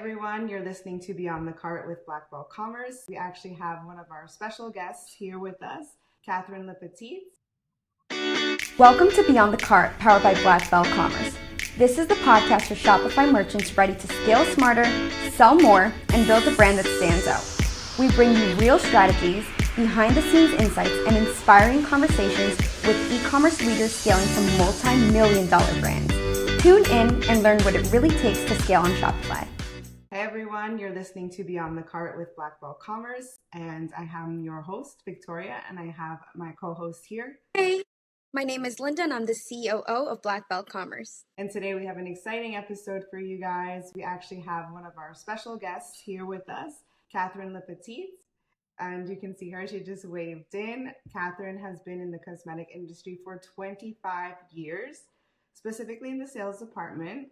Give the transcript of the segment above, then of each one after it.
everyone, you're listening to Beyond the Cart with Blackbelt Commerce. We actually have one of our special guests here with us, Catherine Lepetit. Welcome to Beyond the Cart, powered by Blackbelt Commerce. This is the podcast for Shopify merchants ready to scale smarter, sell more, and build a brand that stands out. We bring you real strategies, behind-the-scenes insights, and inspiring conversations with e-commerce leaders scaling some multi-million-dollar brands. Tune in and learn what it really takes to scale on Shopify. Hey everyone, you're listening to Beyond the Cart with Blackbelt Commerce, and I am your host, Victoria, and I have my co-host here. Hey, my name is Linda, and I'm the COO of Blackbelt Commerce. And today we have an exciting episode for you guys. We actually have one of our special guests here with us, Catherine Lepetit. And you can see her, she just waved in. Catherine has been in the cosmetic industry for 25 years, specifically in the sales department.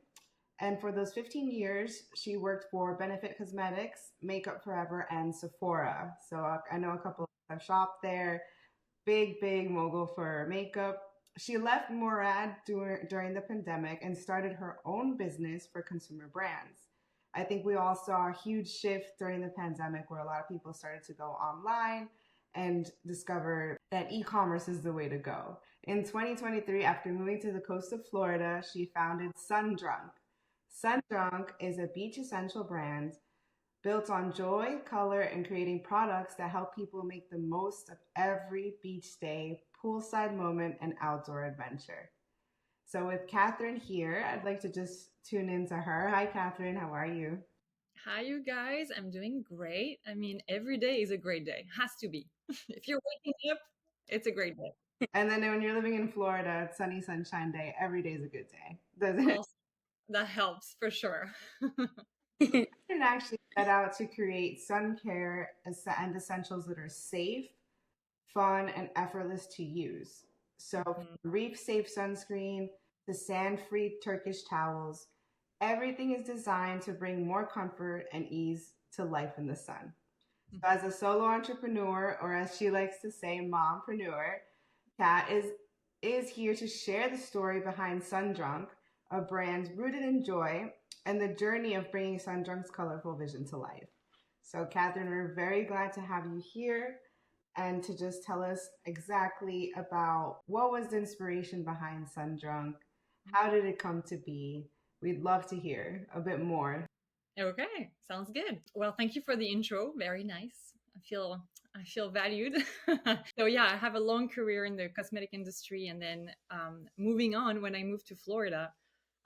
And for those 15 years, she worked for Benefit Cosmetics, Makeup Forever, and Sephora. So I know a couple of have shopped there. Big mogul for makeup. She left Murad during the pandemic and started her own business for consumer brands. I think we all saw a huge shift during the pandemic where a lot of people started to go online and discover that e-commerce is the way to go. In 2023, after moving to the coast of Florida, she founded Sundrunk. Sundrunk is a beach essential brand built on joy, color, and creating products that help people make the most of every beach day, poolside moment, and outdoor adventure. So with Catherine here, I'd like to just tune into her. Hi, Catherine. How are you? Hi, you guys. I'm doing great. I mean, every day is a great day. Has to be. If you're waking up, it's a great day. And then when you're living in Florida, it's sunny, sunshine day. Every day is a good day, doesn't it? Also, that helps for sure. Catherine actually set out to create sun care and essentials that are safe, fun, and effortless to use. So from reef-safe sunscreen to sand-free Turkish towels, everything is designed to bring more comfort and ease to life in the sun. So as a solo entrepreneur, or as she likes to say, mompreneur, Kat is here to share the story behind Sundrunk, a brand rooted in joy, and the journey of bringing Sundrunk's colorful vision to life. So Catherine, we're very glad to have you here and to just tell us exactly about what was the inspiration behind Sundrunk, how did it come to be? We'd love to hear a bit more. Okay, sounds good. Well, thank you for the intro. Very nice. I feel valued. So yeah, I have a long career in the cosmetic industry, and then moving on, when I moved to Florida,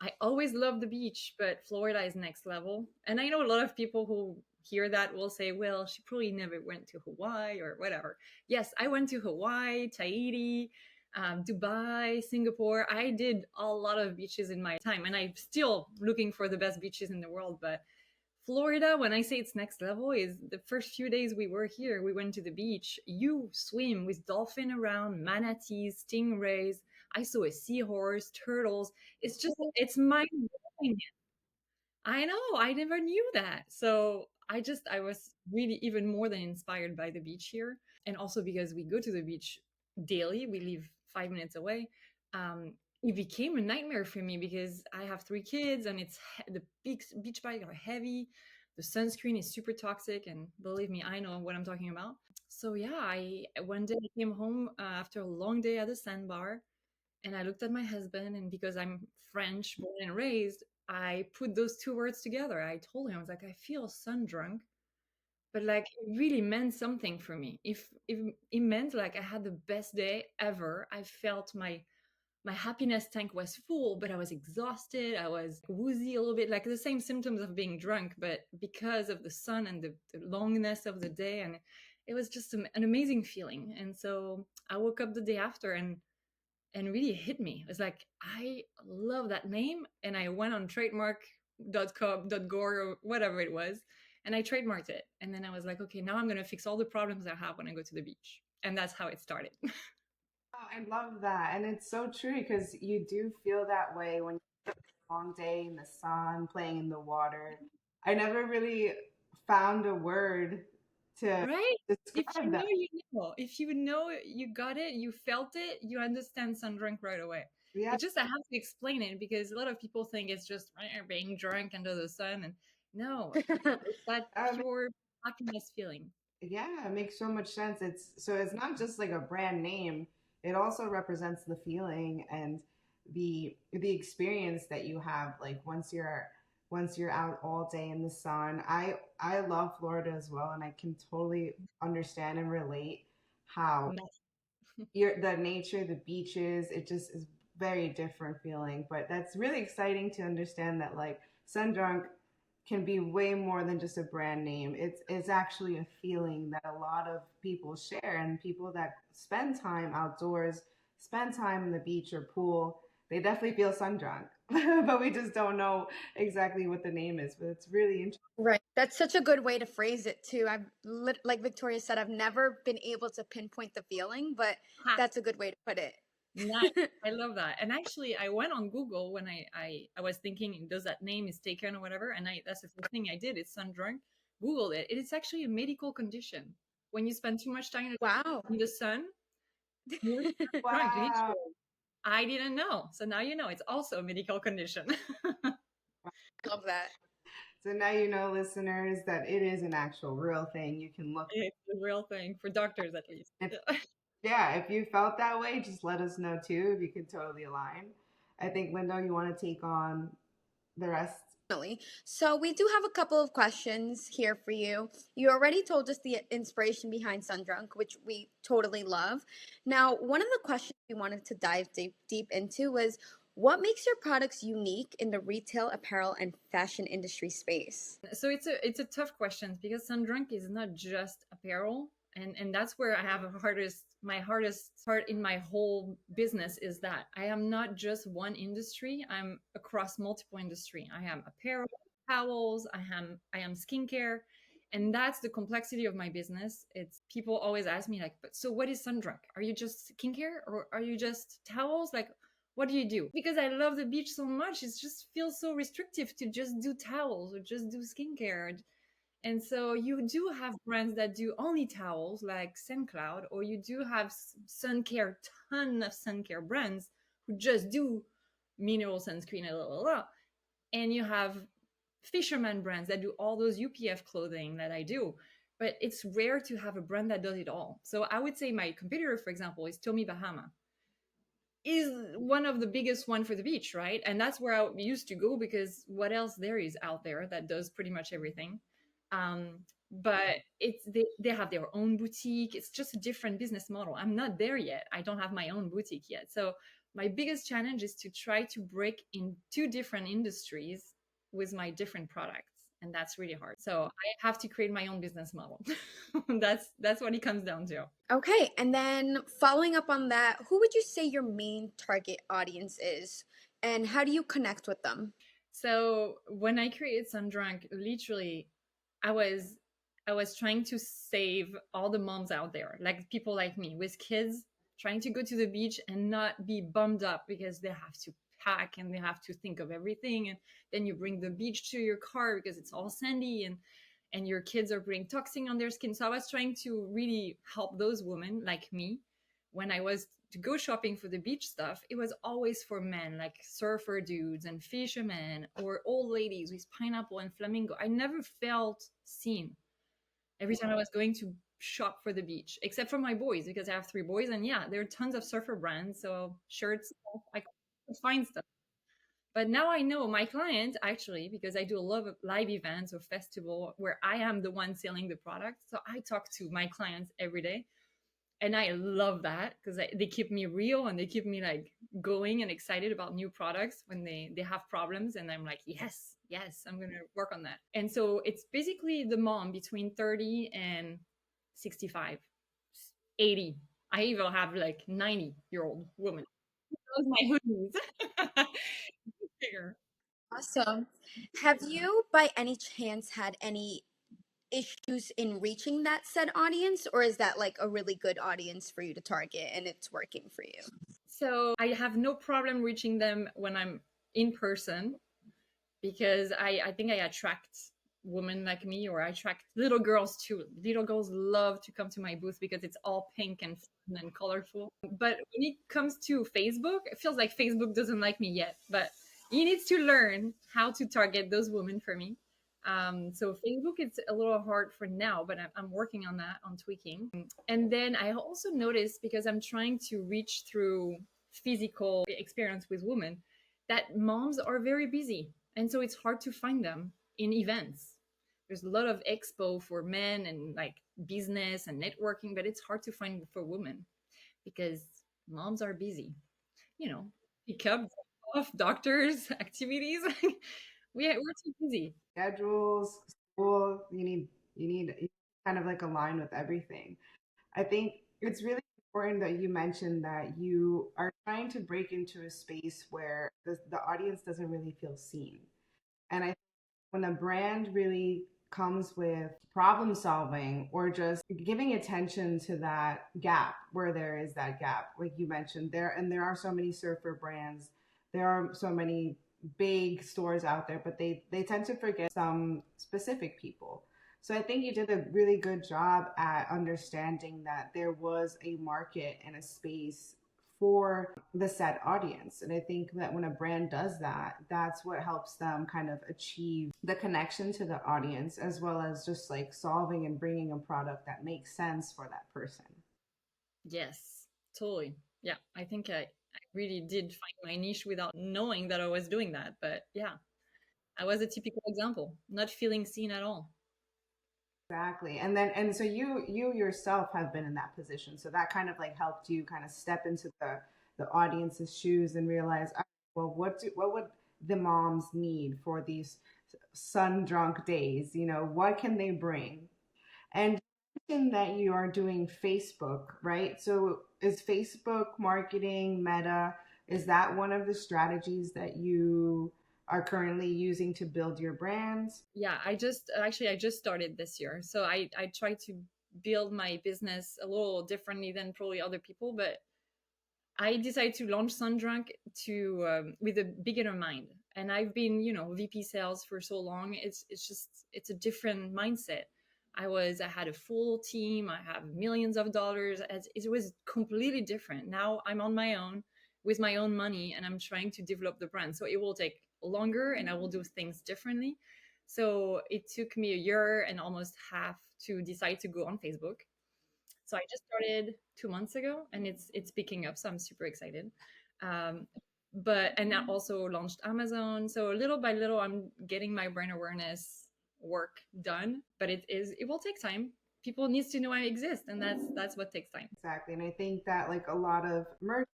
I always loved the beach, but Florida is next level. And I know a lot of people who hear that will say, well, she probably never went to Hawaii or whatever. Yes, I went to Hawaii, Tahiti, Dubai, Singapore. I did a lot of beaches in my time, and I'm still looking for the best beaches in the world. But Florida, when I say it's next level, is the first few days we were here, we went to the beach. You swim with dolphin around, manatees, stingrays. I saw a seahorse, turtles. It's mind-blowing. I know, I never knew that. So I was really even more than inspired by the beach here. And also because we go to the beach daily, we live 5 minutes away. It became a nightmare for me because I have 3 kids, and the beach bikes are heavy. The sunscreen is super toxic, and believe me, I know what I'm talking about. So yeah, one day I came home after a long day at the sandbar, and I looked at my husband, and because I'm French, born and raised, I put those two words together. I told him, I was like, I feel sun drunk, but like it really meant something for me. If it meant like I had the best day ever. I felt my happiness tank was full, but I was exhausted. I was woozy a little bit, like the same symptoms of being drunk, but because of the sun and the longness of the day. And it was just an amazing feeling. And so I woke up the day after, and really hit me. It was like, I love that name. And I went on trademark.com.gor or whatever it was, and I trademarked it. And then I was like, okay, now I'm going to fix all the problems I have when I go to the beach. And that's how it started. Oh, I love that. And it's so true because you do feel that way when you have a long day in the sun, playing in the water. I never really found a word to Right? If you describe know, that. you know. If you know, you got it, you felt it, you understand sun drunk right away. Yeah. It's just I have to explain it because a lot of people think it's just being drunk under the sun, and No, it's that pure happiness feeling. Yeah, it makes so much sense. It's not just like a brand name. It also represents the feeling and the experience that you have like once you're out all day in the sun. I love Florida as well, and I can totally understand and relate how Nice. the nature, the beaches, it just is very different feeling. But that's really exciting to understand that like Sundrunk can be way more than just a brand name. It's actually a feeling that a lot of people share, and people that spend time outdoors, spend time in the beach or pool, they definitely feel sun drunk. But we just don't know exactly what the name is. But it's really interesting. Right. That's such a good way to phrase it too. Like Victoria said, I've never been able to pinpoint the feeling, but Ha, that's a good way to put it. nice. I love that. And actually, I went on Google when I was thinking, does that name is taken or whatever? And that's the first thing I did. It's sun drunk. Googled it. It is actually a medical condition. When you spend too much time Wow. in the sun, you're drunk. Wow. Literally. I didn't know. So now you know it's also a medical condition. Love that. So now you know, listeners, that it is an actual real thing. You can look. It's a real thing for doctors, at least. If, yeah, if you felt that way, just let us know too. If you could totally align. I think Linda, you want to take on the rest. Definitely. So we do have a couple of questions here for you. You already told us the inspiration behind Sundrunk, which we totally love. Now, one of the questions we wanted to dive deep into was what makes your products unique in the retail, apparel, and fashion industry space? So it's a tough question because Sundrunk is not just apparel, and that's where I have my hardest part in my whole business is that I am not just one industry. I'm across multiple industry. I am apparel, towels. I am skincare, and that's the complexity of my business. It's people always ask me like, but so what is Sundrunk? Are you just skincare or are you just towels? Like, what do you do? Because I love the beach so much, it just feels so restrictive to just do towels or just do skincare. And so you do have brands that do only towels like SunCloud, or you do have sun care, ton of sun care brands who just do mineral sunscreen and blah, blah, blah. And you have fisherman brands that do all those UPF clothing that I do. But it's rare to have a brand that does it all. So I would say my competitor, for example, is Tommy Bahama is one of the biggest one for the beach, right? And that's where I used to go because what else there is out there that does pretty much everything. But they have their own boutique. It's just a different business model. I'm not there yet. I don't have my own boutique yet. So my biggest challenge is to try to break in two different industries with my different products. And that's really hard. So I have to create my own business model. That's what it comes down to. Okay, and then following up on that, who would you say your main target audience is, and how do you connect with them? So when I created Sundrunk, literally, I was I was trying to save all the moms out there, like people like me with kids, trying to go to the beach and not be bummed up because they have to pack and they have to think of everything, and then you bring the beach to your car because it's all sandy and your kids are bringing toxin on their skin. So I was trying to really help those women like me. When I was to go shopping for the beach stuff, it was always for men, like surfer dudes and fishermen or old ladies with pineapple and flamingo. I never felt seen every time I was going to shop for the beach, except for my boys, because I have three boys. And yeah, there are tons of surfer brands. So shirts, I could find stuff. But now I know my client actually, because I do a lot of live events or festival where I am the one selling the product. So I talk to my clients every day. And I love that because they keep me real and they keep me like going and excited about new products when they have problems. And I'm like, yes, I'm going to work on that. And so it's basically the mom between 30 and 65, 80. I even have like 90-year-old woman. Those are my hoodies. Bigger. Awesome. Have you, by any chance, had any issues in reaching that said audience, or is that like a really good audience for you to target and it's working for you? So I have no problem reaching them when I'm in person because I think I attract women like me, or I attract little girls too. Little girls love to come to my booth because it's all pink and fun and colorful. But when it comes to Facebook, it feels like Facebook doesn't like me yet, but he needs to learn how to target those women for me. So Facebook, it's a little hard for now, but I'm working on that, on tweaking. And then I also noticed, because I'm trying to reach through physical experience with women, that moms are very busy. And so it's hard to find them in events. There's a lot of expo for men and like business and networking, but it's hard to find for women because moms are busy, you know, pick up, drop off, doctors, activities. We're too busy. Schedules, school, you need kind of like align with everything. I think it's really important that you mentioned that you are trying to break into a space where the audience doesn't really feel seen. And I think when a brand really comes with problem solving or just giving attention to that gap where there is that gap, like you mentioned, there are so many surfer brands, there are so many big stores out there, but they tend to forget some specific people. So I think you did a really good job at understanding that there was a market and a space for the set audience. And I think that when a brand does that, that's what helps them kind of achieve the connection to the audience, as well as just like solving and bringing a product that makes sense for that person. Yes, totally. Yeah, I think I really did find my niche without knowing that I was doing that. But yeah, I was a typical example, not feeling seen at all. Exactly. And so you yourself have been in that position. So that kind of like helped you kind of step into the audience's shoes and realize, "Ah, well, what would the moms need for these sun drunk days? What can they bring?" And you mentioned that you are doing Facebook, right? So is Facebook marketing, Meta, is that one of the strategies that you are currently using to build your brands? Yeah, I just started this year. So I try to build my business a little differently than probably other people, but I decided to launch Sundrunk to with a beginner mind. And I've been, VP sales for so long. It's just it's a different mindset. I had a full team. I have millions of dollars. It was completely different. Now I'm on my own with my own money, and I'm trying to develop the brand. So it will take longer, and I will do things differently. So it took me a year and almost half to decide to go on Facebook. So I just started 2 months ago, and it's picking up. So I'm super excited. Um, but and I also launched Amazon. So little by little, I'm getting my brand awareness work done. But it will take time. People needs to know I exist, and that's what takes time. Exactly. And I think that like a lot of merchants,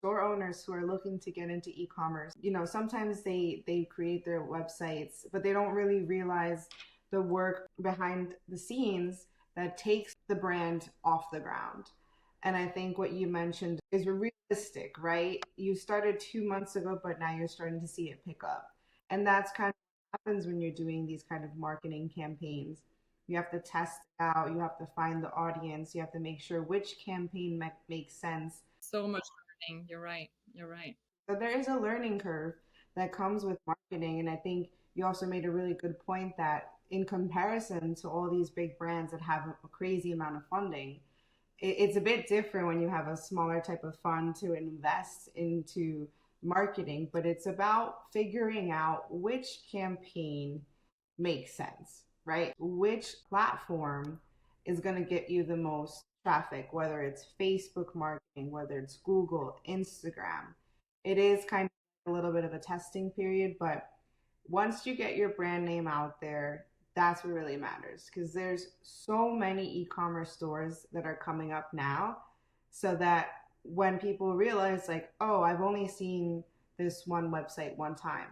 store owners who are looking to get into e-commerce, sometimes they create their websites, but they don't really realize the work behind the scenes that takes the brand off the ground. And I think what you mentioned is realistic, right? You started 2 months ago, but now you're starting to see it pick up. And that's kind of what happens when you're doing these kind of marketing campaigns. You have to test it out, you have to find the audience, you have to make sure which campaign makes sense. So much learning. You're right. You're right. So there is a learning curve that comes with marketing. And I think you also made a really good point that in comparison to all these big brands that have a crazy amount of funding, it's a bit different when you have a smaller type of fund to invest into marketing, but it's about figuring out which campaign makes sense, right? Which platform is going to get you the most traffic, whether it's Facebook marketing, whether it's Google, Instagram. It is kind of a little bit of a testing period, but once you get your brand name out there, that's what really matters because there's so many e-commerce stores that are coming up now so that when people realize like, oh, I've only seen this one website one time,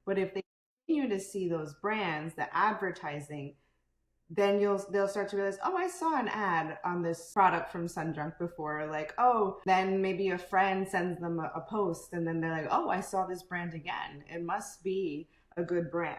but if they continue to see those brands, the advertising, then they'll start to realize, oh, I saw an ad on this product from Sundrunk before. Like, oh, then maybe a friend sends them a post, and then they're like, oh, I saw this brand again. It must be a good brand.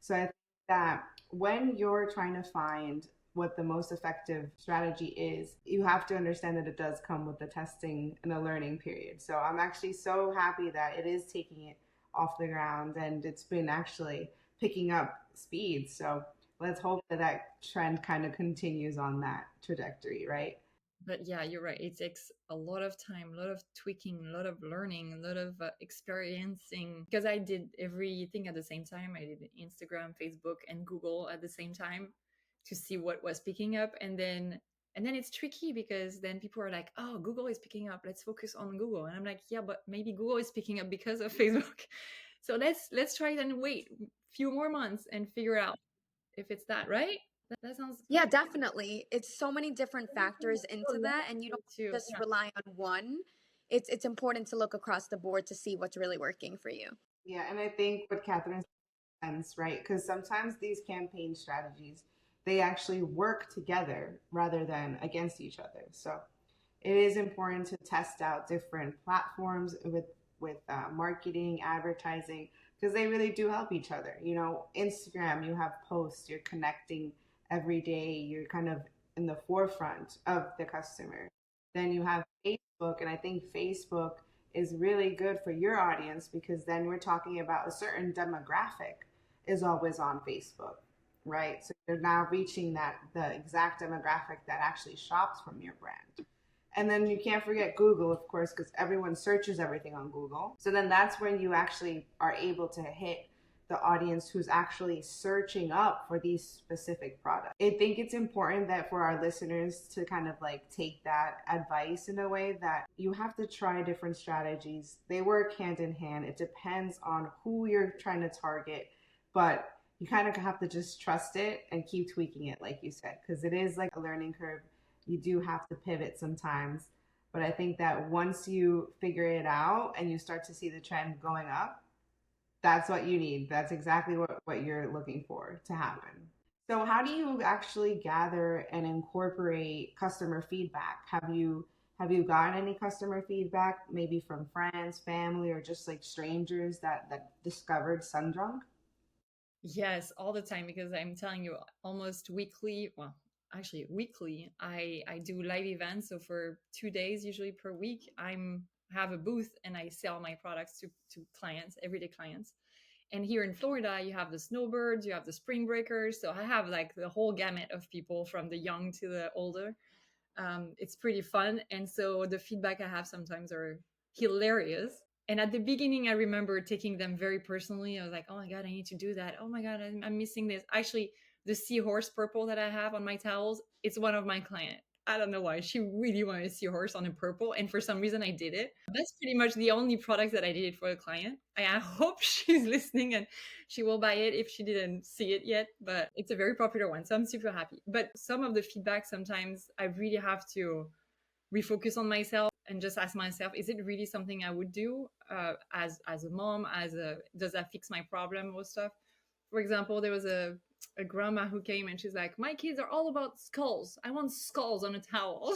So I think that when you're trying to find what the most effective strategy is, you have to understand that it does come with the testing and a learning period. So I'm actually so happy that it is taking it off the ground and it's been actually picking up speed. So let's hope that that trend kind of continues on that trajectory, right? But yeah, you're right. It takes a lot of time, a lot of tweaking, a lot of learning, a lot of experiencing. Because I did everything at the same time. I did Instagram, Facebook, and Google at the same time to see what was picking up. And then it's tricky because then people are like, "Oh, Google is picking up. Let's focus on Google." And I'm like, "Yeah, but maybe Google is picking up because of Facebook. So let's try it and wait a few more months and figure out if it's that, right?" That sounds Yeah, definitely. It's so many different factors into that, and you don't too. just rely on one. It's important to look across the board to see what's really working for you. Yeah, and I think what Catherine sense, right? Because sometimes these campaign strategies they actually work together rather than against each other. So it is important to test out different platforms with marketing, advertising, because they really do help each other. You know, Instagram, you have posts, you're connecting every day, you're kind of in the forefront of the customer. Then you have Facebook, and I think Facebook is really good for your audience because then we're talking about a certain demographic is always on Facebook, right? So you're now reaching that the exact demographic that actually shops from your brand. And then you can't forget Google, of course, because everyone searches everything on Google. So then that's when you actually are able to hit the audience who's actually searching up for these specific products. I think it's important that for our listeners to kind of like take that advice in a way that you have to try different strategies. They work hand in hand. It depends on who you're trying to target, but you kind of have to just trust it and keep tweaking it, like you said, because it is like a learning curve. You do have to pivot sometimes. But I think that once you figure it out and you start to see the trend going up, that's what you need. That's exactly what you're looking for to happen. So how do you actually gather and incorporate customer feedback? Have you gotten any customer feedback, maybe from friends, family, or just like strangers that discovered Sundrunk? Yes, all the time because I'm telling you, almost weekly, well, actually weekly, I do live events. So for 2 days, usually per week, I'm have a booth and I sell my products to clients, everyday clients. And here in Florida, you have the snowbirds, you have the spring breakers. So I have like the whole gamut of people from the young to the older. It's pretty fun. And so the feedback I have sometimes are hilarious. And at the beginning, I remember taking them very personally. I was like, oh my God, I need to do that. Oh my God, I'm missing this. Actually, the seahorse purple that I have on my towels, it's one of my clients. I don't know why. She really wanted a seahorse on a purple. And for some reason, I did it. That's pretty much the only product that I did it for a client. I hope she's listening and she will buy it if she didn't see it yet. But it's a very popular one. So I'm super happy. But some of the feedback, sometimes I really have to refocus on myself and just ask myself, is it really something I would do as a mom, does that fix my problem or stuff? For example, there was a grandma who came and she's like, my kids are all about skulls. I want skulls on a towel.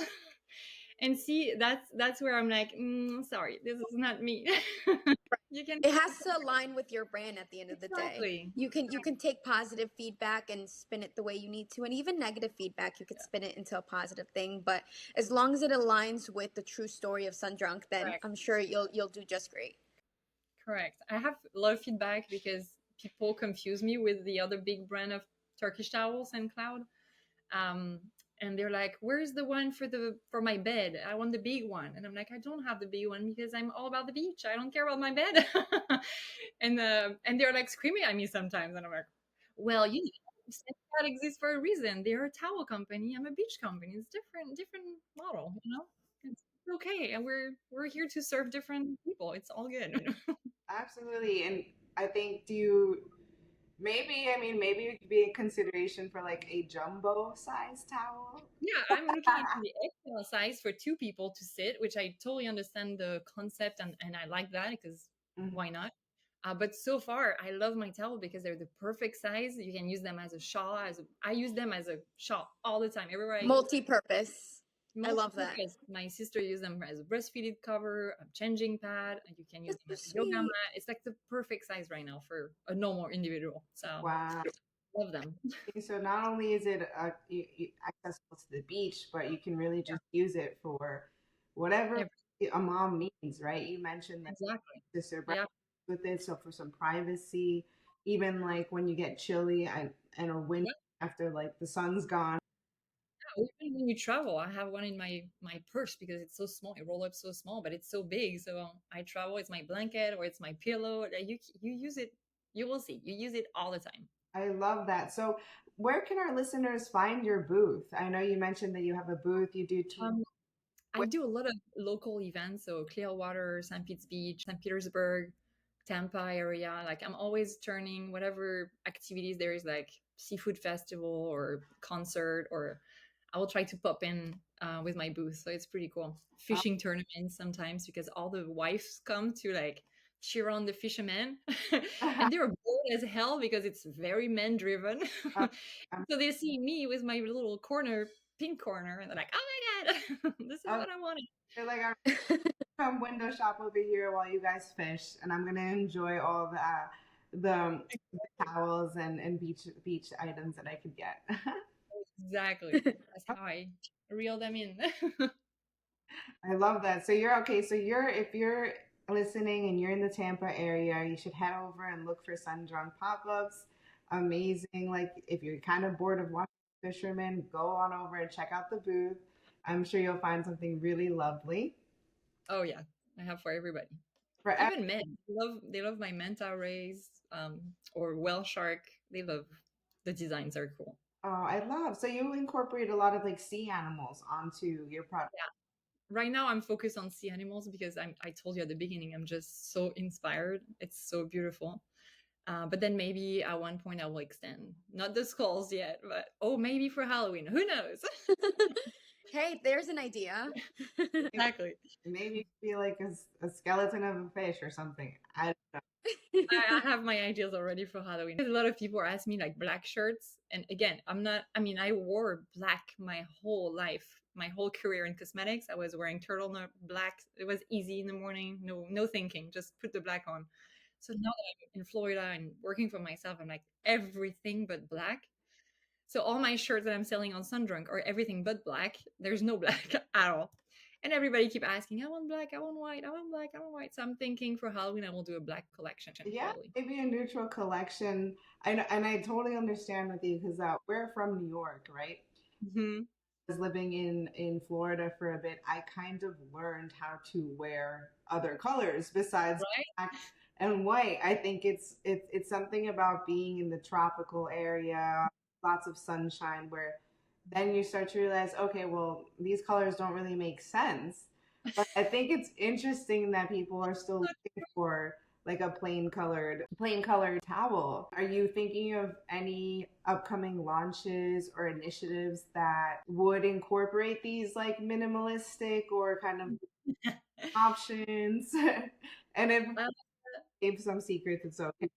And see, that's where I'm like, sorry, this is not me. You can It has to align with your brand at the end of the day. exactly. You can take positive feedback and spin it the way you need to, and even negative feedback you could spin it into a positive thing. But as long as it aligns with the true story of Sundrunk, then Correct. I'm sure you'll do just great. Correct. I have a lot of feedback because people confuse me with the other big brand of Turkish towels and Cloud. Um, and they're like, "Where's the one for my bed? I want the big one." And I'm like, "I don't have the big one because I'm all about the beach. I don't care about my bed." And they're like screaming at me sometimes, and I'm like, "Well, that exists for a reason. They're a towel company. I'm a beach company. It's different model. It's okay, and we're here to serve different people. It's all good." Absolutely. And I think do you maybe I mean maybe it could be a consideration for like a jumbo size towel. Yeah, I'm looking into the XL size for two people to sit, which I totally understand the concept and I like that because Mhm. why not? But so far, I love my towel because they're the perfect size. You can use them as a shawl. I use them as a shawl all the time, everywhere I go. Multi-purpose. I love that. Multi-purpose. My sister used them as a breastfeeded cover, a changing pad. And you can use That's them so as a yoga sweet. mat. It's like the perfect size right now for a normal individual. So Wow. love them. So not only is it accessible to the beach, but you can really just use it for whatever Yeah, a mom needs, right? You mentioned that exactly. sister Yeah. with it, so for some privacy, even like when you get chilly and or windy Yeah. after like the sun's gone. Even when you travel, I have one in my purse because it's so small. It roll up so small, but it's so big. So I travel. It's my blanket or it's my pillow. You use it. You will see. You use it all the time. I love that. So, where can our listeners find your booth? I know you mentioned that you have a booth. You do tours. Um, I do a lot of local events, so Clearwater, St. Pete's Beach, St. Petersburg, Tampa area. Like I'm always turning whatever activities there is, like seafood festival or concert, or I will try to pop in with my booth. So it's pretty cool. Fishing tournaments sometimes because all the wives come to like cheer on the fishermen, and they're bored as hell because it's very men driven. Um, So they see me with my little corner, pink corner, and they're like, "Oh my god, this is um, what I wanted." they're like, I'm come window shop over here while you guys fish, and I'm gonna enjoy all the towels and beach items that I could get. Exactly. That's how I reel them in. I love that. So you're okay. So you're if you're listening and you're in the Tampa area, you should head over and look for Sun Drunk pop-ups. Amazing. Like if you're kind of bored of watching fishermen, go on over and check out the booth. I'm sure you'll find something really lovely. Oh yeah, I have for everybody. For Even men they love my manta rays or whale shark. They love the designs are cool. oh, I love. So you incorporate a lot of like sea animals onto your product. Yeah. Right now I'm focused on sea animals because I told you at the beginning I'm just so inspired. It's so beautiful. But then maybe at one point I will extend not the skulls yet, but oh maybe for Halloween. Who knows? Hey, there's an idea. Exactly. Maybe be like a skeleton of a fish or something. I don't know. I have my ideas already for Halloween. A lot of people are asking me like black shirts. And again, I'm not, I mean, I wore black my whole life, my whole career in cosmetics. I was wearing turtleneck black. It was easy in the morning. No thinking, just put the black on. So now that I'm in Florida and working for myself, I'm like everything but black. So all my shirts that I'm selling on Sundrunk are everything but black. There's no black at all. And everybody keep asking, I want black, I want white, I want black, I want white. So I'm thinking for Halloween I will do a black collection Yeah, probably. maybe a neutral collection. I know, and I totally understand with you because we're from New York, right? Mm-hmm. Was living in Florida for a bit, I kind of learned how to wear other colors besides Right? black and white. I think it's something about being in the tropical area, lots of sunshine, where then you start to realize, okay, well, these colors don't really make sense. But I think it's interesting that people are still looking for like a plain colored towel. Are you thinking of any upcoming launches or initiatives that would incorporate these like minimalistic or kind of options? And if Well, gave some secrets, it's okay.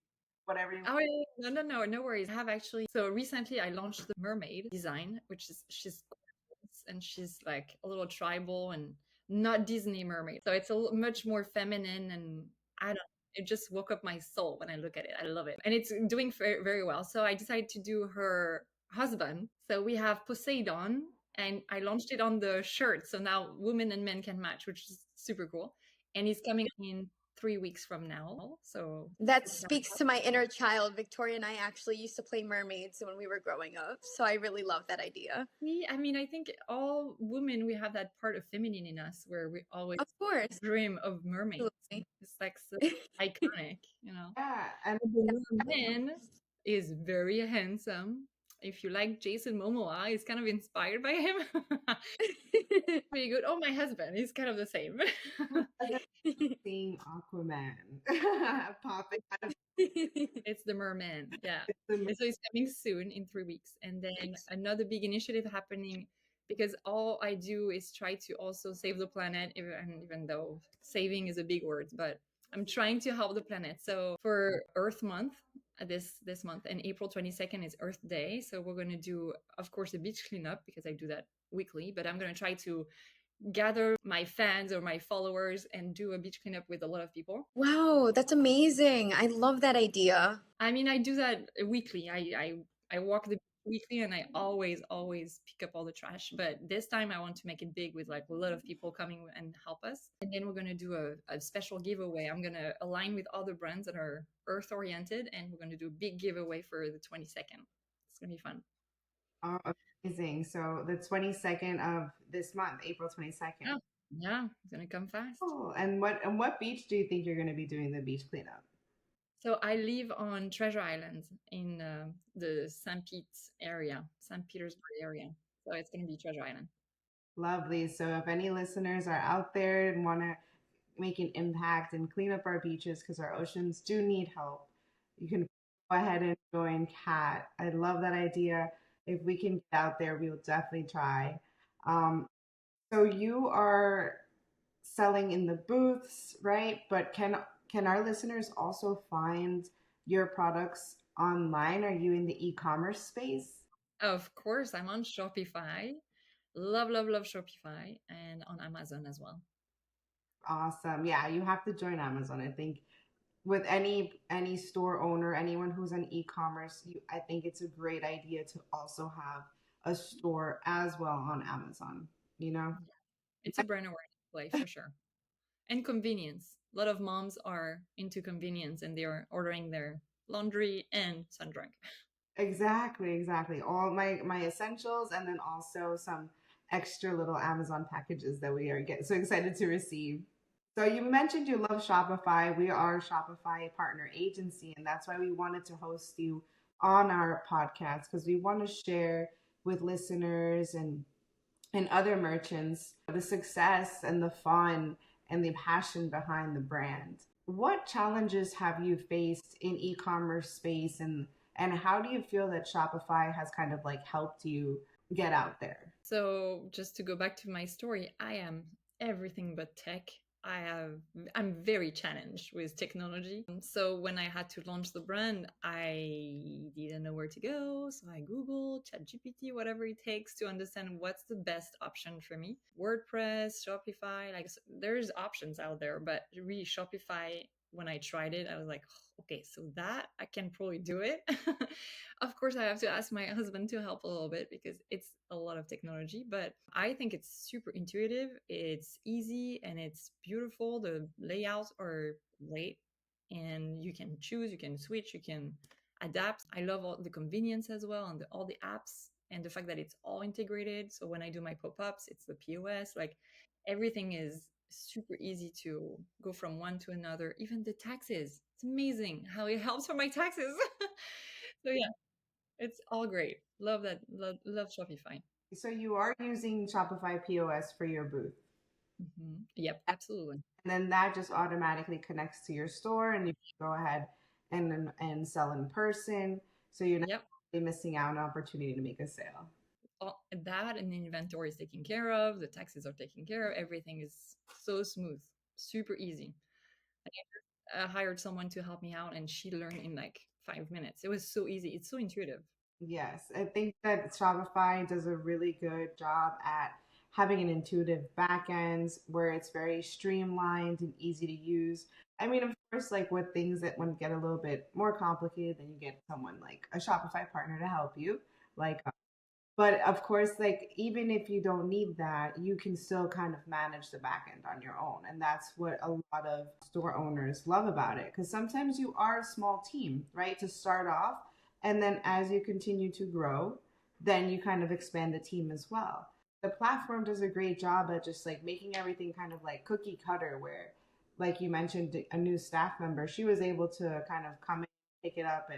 Whatever you oh yeah, no worries. I have actually so recently I launched the mermaid design, which is she's gorgeous and she's like a little tribal and not Disney mermaid. So it's much more feminine and I don't it just woke up my soul when I look at it. I love it. And it's doing very, very well. So I decided to do her husband. So we have Poseidon and I launched it on the shirt. So now women and men can match, which is super cool. And he's coming in 3 weeks from now. So That speaks to my inner child. Victoria and I actually used to play mermaids when we were growing up. So I really love that idea. see, I mean, I think all women we have that part of feminine in us where we always Of course. dream of mermaids. Absolutely. It's like so iconic, you know. yeah, and The merman is very handsome. If you like Jason Momoa, it's kind of inspired by him. Pretty good. Oh, my husband, he's kind of the same. seeing Aquaman popping out of It's the merman, yeah. the And so it's coming soon in 3 weeks. And then another big initiative happening because all I do is try to also save the planet, even though saving is a big word, but I'm trying to help the planet. So for Earth Month, this month, and April 22nd is Earth Day. So we're going to do, of course, a beach cleanup because I do that weekly, but I'm going to try to gather my fans or my followers and do a beach cleanup with a lot of people. Wow, that's amazing. I love that idea. I mean, I do that weekly. I walk the weekly and I always pick up all the trash. But this time I want to make it big with like a lot of people coming and help us. And then we're gonna do a special giveaway. I'm gonna align with other brands that are earth oriented and we're gonna do a big giveaway for the 22nd. It's gonna be fun. Oh, amazing. So the 22nd of this month, April 22nd. Oh, yeah, it's gonna come fast. Oh, and what beach do you think you're going to be doing the beach cleanup? So I live on Treasure Island in the St. Pete area, St. Petersburg area. So it's gonna be Treasure Island. Lovely. So if any listeners are out there and want to make an impact and clean up our beaches because our oceans do need help, you can go ahead and join Cat. I love that idea. If we can get out there, we will definitely try. Um, so you are selling in the booths, right? But can our listeners also find your products online? Are you in the e-commerce space? Of course, I'm on Shopify. Love, love, love Shopify and on Amazon as well. Awesome. Yeah, you have to join Amazon. I think with any store owner, anyone who's in e-commerce, I think it's a great idea to also have a store as well on Amazon, you know? Yeah. It's a brand awareness play for sure. And convenience. A lot of moms are into convenience and they are ordering their laundry and sundrunk. Exactly, exactly. All my essentials and then also some extra little Amazon packages that we are get so excited to receive. So you mentioned you love Shopify. We are a Shopify partner agency, and that's why we wanted to host you on our podcast because we want to share with listeners and other merchants the success and the fun and the passion behind the brand. What challenges have you faced in e-commerce space and how do you feel that Shopify has kind of like helped you get out there? So just to go back to my story, I am everything but tech. I'm very challenged with technology. So when I had to launch the brand, I didn't know where to go. So I Googled, ChatGPT, whatever it takes to understand what's the best option for me. WordPress, Shopify, there's options out there, but really Shopify, when I tried it, I was like, "Oh, okay, so that I can probably do it." Of course, I have to ask my husband to help a little bit because it's a lot of technology, but I think it's super intuitive. It's easy and it's beautiful. The layouts are great and you can choose, you can switch, you can adapt. I love all the convenience as well and all the apps and the fact that it's all integrated. So when I do my pop ups, it's the POS. Like everything is super easy to go from one to another. Even the taxes. It's amazing how it helps for my taxes. So yeah, it's all great. Love that. Love Shopify. So you are using Shopify POS for your booth. Yep, absolutely. And then that just automatically connects to your store and you can go ahead and sell in person. So you're not Yep. really missing out on an opportunity to make a sale. All that and the inventory is taken care of. The taxes are taken care of. Everything is so smooth, super easy. I hired someone to help me out, and she learned in like 5 minutes. It was so easy. It's so intuitive. Yes, I think that Shopify does a really good job at having an intuitive back end where it's very streamlined and easy to use. I mean, of course, like with things that when get a little bit more complicated, then you get someone like a Shopify partner to help you. Like but of course, like even if you don't need that, you can still kind of manage the back end on your own. And that's what a lot of store owners love about it. Because sometimes you are a small team, right? To start off. And then as you continue to grow, then you kind of expand the team as well. The platform does a great job at just like making everything kind of like cookie cutter, where, like you mentioned, a new staff member, she was able to kind of come in, pick it up,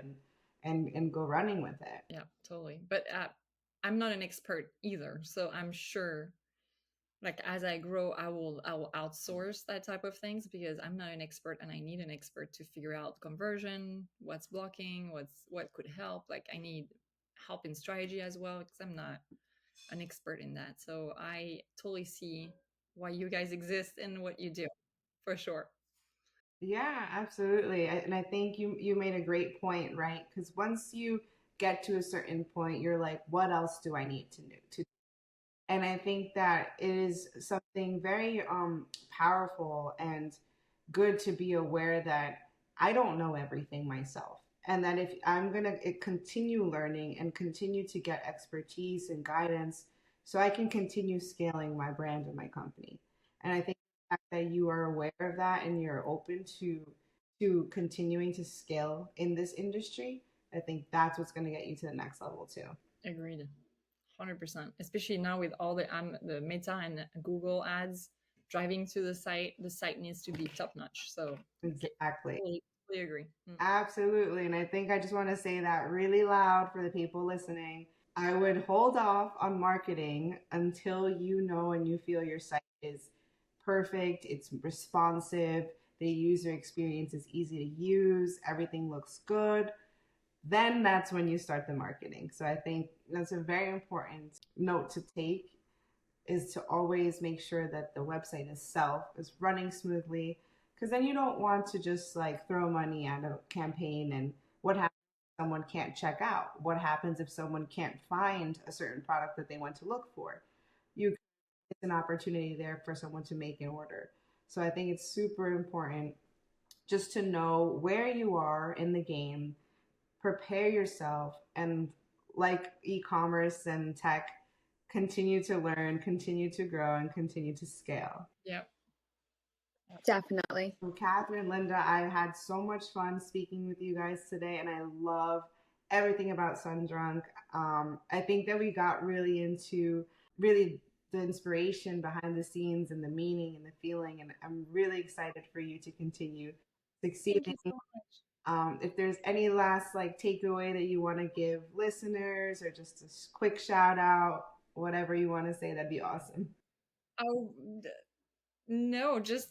and go running with it. Yeah, totally. But I'm not an expert either, so I'm sure like as I grow, I will outsource that type of things because I'm not an expert and I need an expert to figure out conversion, what's blocking, what could help. Like I need help in strategy as well because I'm not an expert in that. So I totally see why you guys exist and what you do for sure. Yeah, absolutely. And I think you made a great point, right? Because once you get to a certain point, you're like, what else do I need to do? And I think that it is something very powerful and good to be aware that I don't know everything myself. And that if I'm going to continue learning and continue to get expertise and guidance so I can continue scaling my brand and my company. And I think the fact that you are aware of that and you're open to continuing to scale in this industry, I think that's what's going to get you to the next level too. Agreed. 100%. Especially now with all the Meta and Google ads driving to the site needs to be top notch. So Exactly. totally agree. Absolutely. And I think I just want to say that really loud for the people listening. I would hold off on marketing until you know and you feel your site is perfect, it's responsive, the user experience is easy to use, everything looks good. Then that's when you start the marketing. So I think that's a very important note to take, is to always make sure that the website itself is running smoothly, because then you don't want to just like throw money at a campaign, and what happens if someone can't check out? What happens if someone can't find a certain product that they want to look for? It's an opportunity there for someone to make an order. So I think it's super important just to know where you are in the game, prepare yourself, and like e-commerce and tech, continue to learn, continue to grow, and continue to scale. Yep. Definitely. So Catherine, Linda, I had so much fun speaking with you guys today, and I love everything about Sundrunk. I think that we got really into the inspiration behind the scenes and the meaning and the feeling, and I'm really excited for you to continue succeeding. Thank you so much. If there's any last like takeaway that you want to give listeners, or just a quick shout out, whatever you want to say, that'd be awesome. Oh, no, just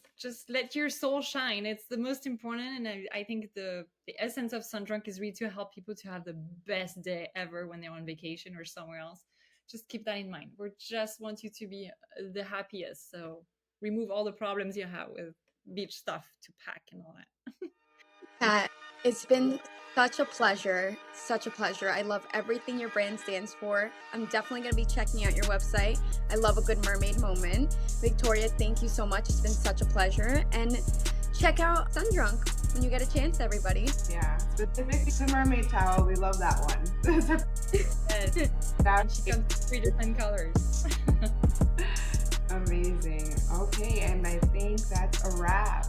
let your soul shine. It's the most important. And I think the essence of Sundrunk is really to help people to have the best day ever when they're on vacation or somewhere else. Just keep that in mind. We just want you to be the happiest. So remove all the problems you have with beach stuff to pack and all that. It's been such a pleasure. Such a pleasure. I love everything your brand stands for. I'm definitely going to be checking out your website. I love a good mermaid moment. Victoria, thank you so much. It's been such a pleasure. And check out Sundrunk when you get a chance, everybody. Yeah, specifically the mermaid towel. We love that one. Yes. She comes 3 different colors. Amazing. Okay, and I think that's a wrap.